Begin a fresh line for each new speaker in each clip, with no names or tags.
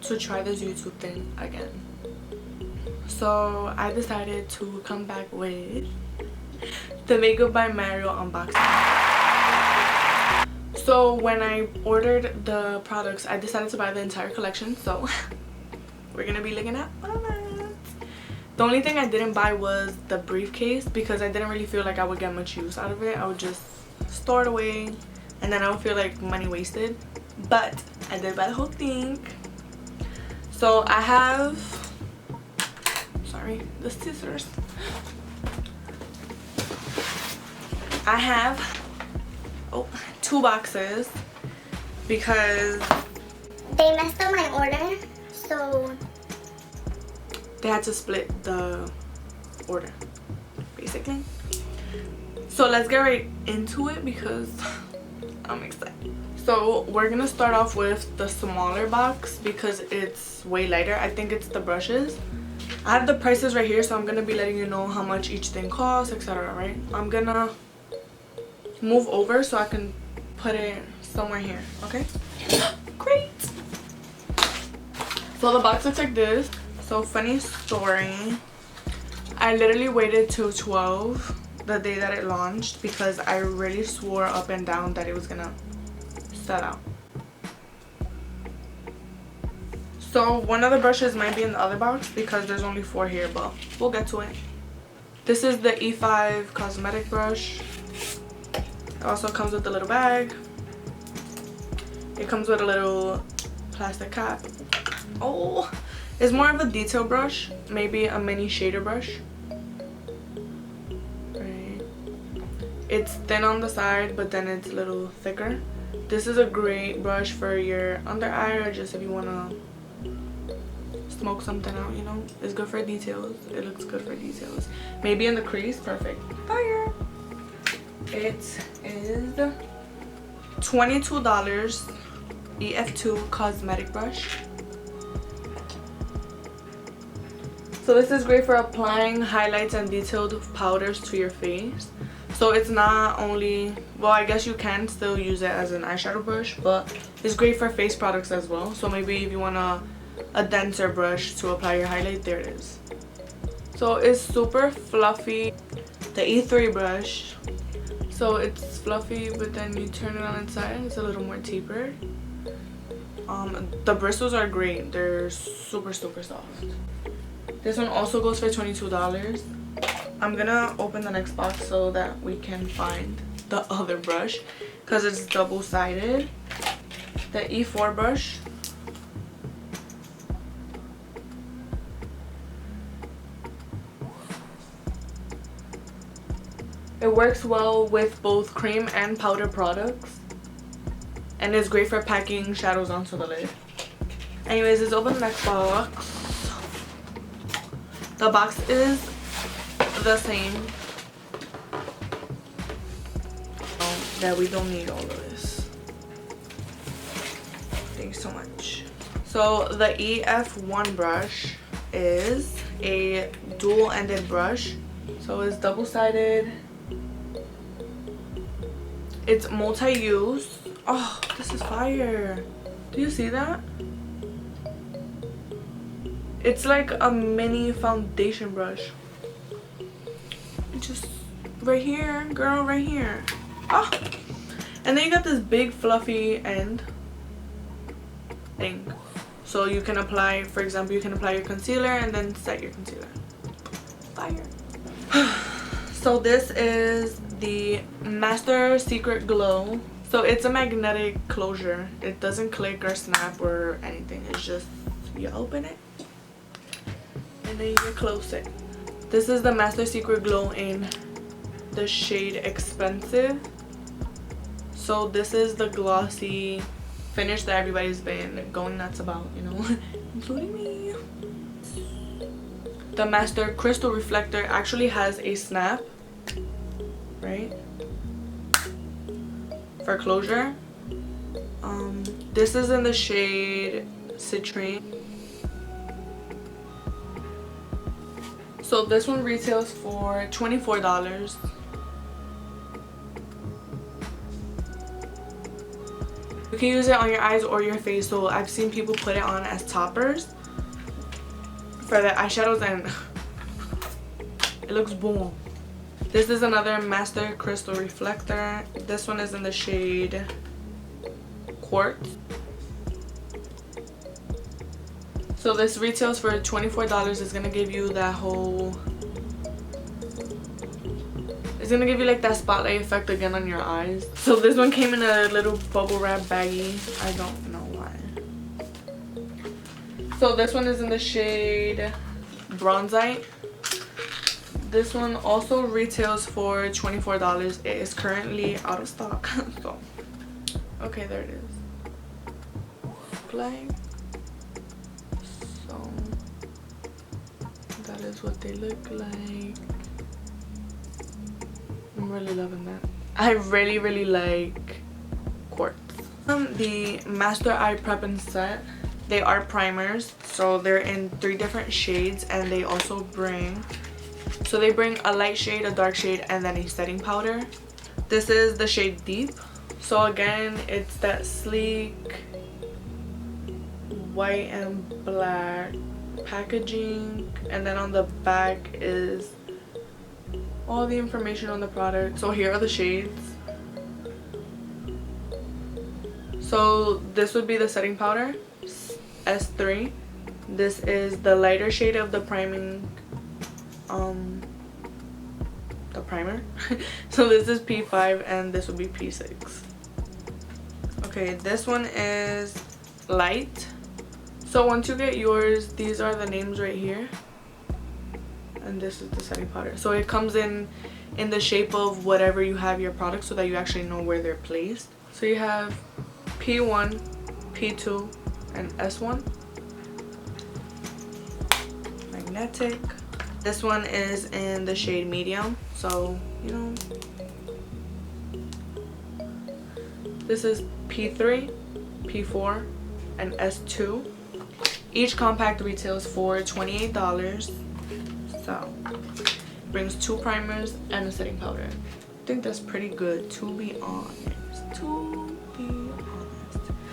to try this YouTube thing again. So I decided to come back with the Makeup by Mario unboxing. So when I ordered the products, I decided to buy the entire collection, so we're gonna be looking at all of it. The only thing I didn't buy was the briefcase because I didn't really feel like I would get much use out of it. I would just store it away and then I would feel like money wasted. But I did buy the whole thing. So I have, sorry, the scissors. I have 2 boxes because
they messed up my order, so
they had to split the order basically. So let's get right into it because I'm excited. So we're gonna start off with the smaller box because it's way lighter. I think it's the brushes. I have the prices right here, so I'm gonna be letting you know how much each thing costs, etc. Right? I'm gonna move over so I can put it somewhere here. Okay? Great. So the box looks like this. So funny story, I literally waited till 12 the day that it launched because I really swore up and down that it was gonna sell out. So one of the brushes might be in the other box because there's only 4 here, but we'll get to it. This is the E5 Cosmetic Brush. It also comes with a little bag. It comes with a little plastic cap. Oh, it's more of a detail brush, maybe a mini shader brush. Right. It's thin on the side, but then it's a little thicker. This is a great brush for your under eye or just if you want to smoke something out, you know. It's good for details. It looks good for details. Maybe in the crease, perfect. Fire! It is $22 EF2 Cosmetic Brush. So this is great for applying highlights and detailed powders to your face. So it's not only, well, I guess you can still use it as an eyeshadow brush, but it's great for face products as well. So maybe if you want a denser brush to apply your highlight, there it is. So it's super fluffy. The E3 brush. So it's fluffy, but then you turn it on its side and it's a little more tapered. The bristles are great. They're super soft. This one also goes for $22. I'm gonna open the next box so that we can find the other brush because it's double-sided. The E4 brush. It works well with both cream and powder products. And it's great for packing shadows onto the lid. Anyways, let's open the next box. The box is the same. That we don't need all of this. Thanks so much. So the EF1 brush is a dual-ended brush. So it's double-sided. It's multi-use. Oh, this is fire. Do you see that? It's like a mini foundation brush. Just right here, girl, right here. Oh. And then you got this big fluffy end thing. So you can apply, for example, you can apply your concealer and then set your concealer. Fire. So this is the Master Secret Glow. So it's a magnetic closure. It doesn't click or snap or anything. It's just you open it and then you can close it. This is the Master Secret Glow in the shade Expensive. So this is the glossy finish that everybody's been going nuts about, you know, including me. The Master Crystal Reflector actually has a snap, right, for closure. This is in the shade Citrine. So this one retails for $24. You can use it on your eyes or your face. So I've seen people put it on as toppers for the eyeshadows and it looks boom. This is another Master Crystal Reflector. This one is in the shade Quartz. So this retails for $24. It's gonna give you that whole, it's gonna give you like that spotlight effect again on your eyes. So this one came in a little bubble wrap baggie. I don't know why. So this one is in the shade Bronzite. This one also retails for $24. It is currently out of stock. So, okay, there it is. Like, so that is what they look like. I'm really loving that. I really like Quartz. The Master Eye Prep and Set. They are primers, so they're in 3 different shades, and they also bring, so they bring a light shade, a dark shade, and then a setting powder. This is the shade Deep. So again, it's that sleek white and black packaging, and then on the back is all the information on the product. So here are the shades. So this would be the setting powder, S3. This is the lighter shade of the priming, the primer. So this is P5 and this would be P6. Okay, this one is light. So once you get yours, these are the names right here, and this is the setting powder. So it comes in the shape of whatever you have your product, so that you actually know where they're placed. So you have P1, P2, and S1. Magnetic. This one is in the shade medium, so you know. This is P3, P4, and S2. Each compact retails for $28. So brings 2 primers and a setting powder. I think that's pretty good, to be honest.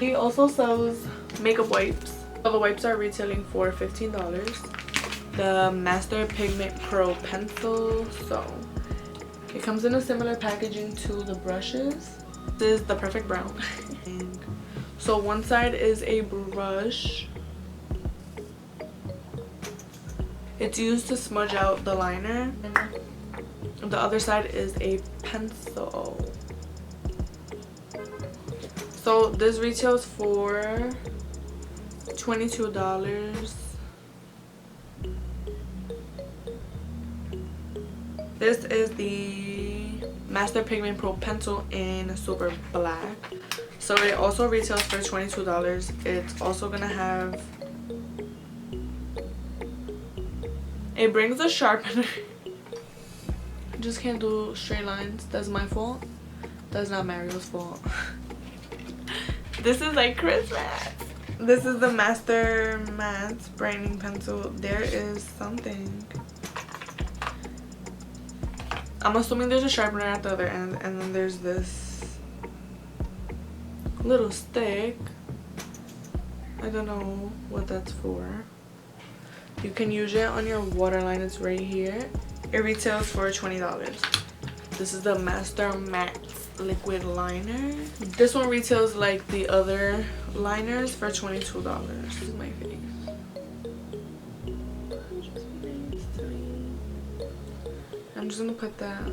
He also sells makeup wipes. So the wipes are retailing for $15. The Master Pigment Pro Pencil. So it comes in a similar packaging to the brushes. This is the perfect brown. So one side is a brush. It's used to smudge out the liner. And the other side is a pencil. So this retails for $22. This is the Master Pigment Pro Pencil in Super Black. So it also retails for $22. It's also gonna have, it brings a sharpener. I just can't do straight lines. That's my fault. That's not Mario's fault. This is like Christmas. This is the Mattes Brightening Pencil. There is something. I'm assuming there's a sharpener at the other end, and then there's this little stick. I don't know what that's for. You can use it on your waterline. It's right here. It retails for $20. This is the Master Matte Liquid Liner. This one retails like the other liners for $22. This is my face. I'm just gonna put that.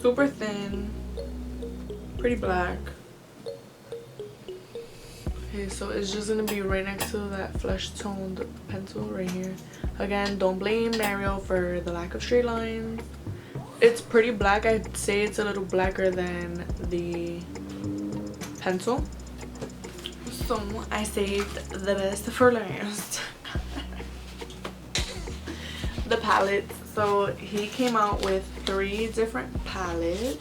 Super thin, pretty black. Okay, so it's just gonna be right next to that flesh toned pencil right here. Again, don't blame Mario for the lack of straight lines. It's pretty black. I'd say it's a little blacker than the pencil. So I saved the best for last. The palettes. So he came out with 3 different palettes.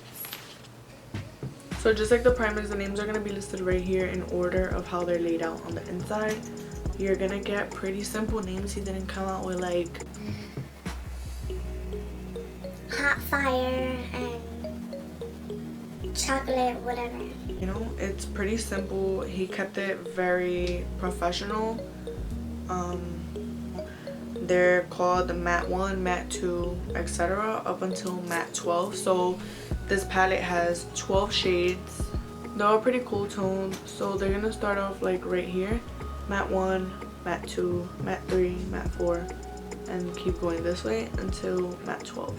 So just like the primers, the names are going to be listed right here in order of how they're laid out on the inside. You're going to get pretty simple names. He didn't come out with like
Hot Fire and chocolate, whatever.
You know, it's pretty simple. He kept it very professional. They're called the matte 1, matte 2, etc. up until matte 12. So this palette has 12 shades. They're all pretty cool toned. So they're gonna start off like right here, matte 1, matte 2, matte 3, matte 4, and keep going this way until matte 12.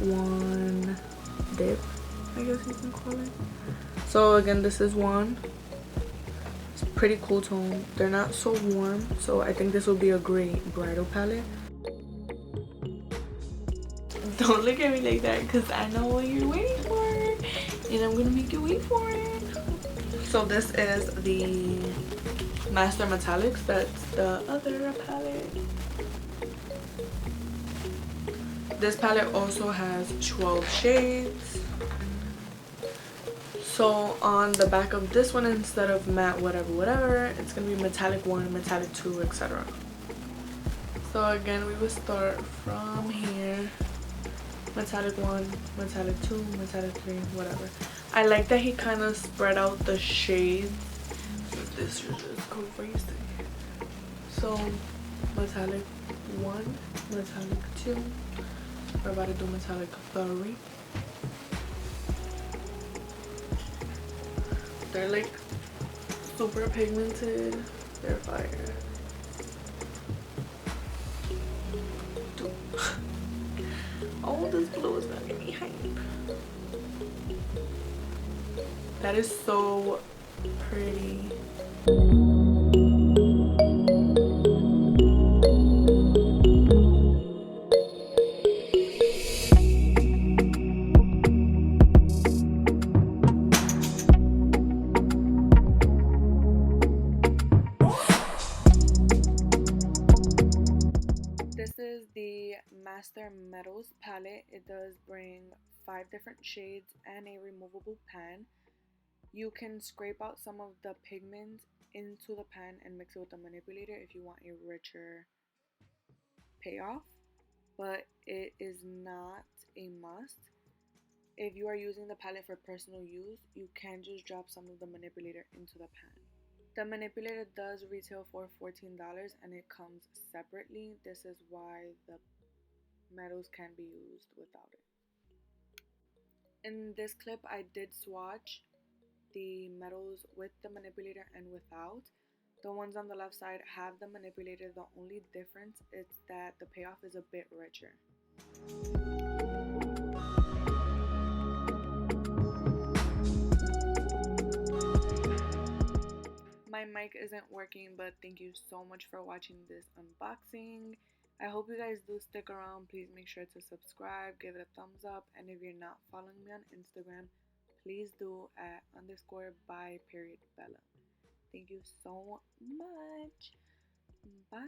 One dip, I guess you can call it. So again, this is 1. It's pretty cool tone. They're not so warm, so I think this will be a great bridal palette. Don't look at me like that, because I know what you're waiting for, and I'm gonna make you wait for it. So this is the Master Metallics. That's the other palette. This palette also has 12 shades. So on the back of this one, instead of matte whatever, it's gonna be metallic 1, metallic 2, etc. So again, we will start from here. Metallic 1, metallic 2, metallic 3, whatever. I like that he kind of spread out the shades. This is just crazy. So metallic 1, metallic 2. We're about to do metallic 3. They're like super pigmented. They're fire. Oh, this blue is gonna get me hype. That is so pretty. This is the Master Metals palette. It does bring 5 different shades and a removable pan. You can scrape out some of the pigment into the pan and mix it with a manipulator if you want a richer payoff, but it is not a must. If you are using the palette for personal use, you can just drop some of the manipulator into the pan. The manipulator does retail for $14 and it comes separately. This is why the metals can be used without it. In this clip, I did swatch the metals with the manipulator and without. The ones on the left side have the manipulator. The only difference is that the payoff is a bit richer. My mic isn't working, but thank you so much for watching this unboxing. I hope you guys do stick around. Please make sure to subscribe, give it a thumbs up, and if you're not following me on Instagram, please do at _by_Bella. Thank you so much. Bye.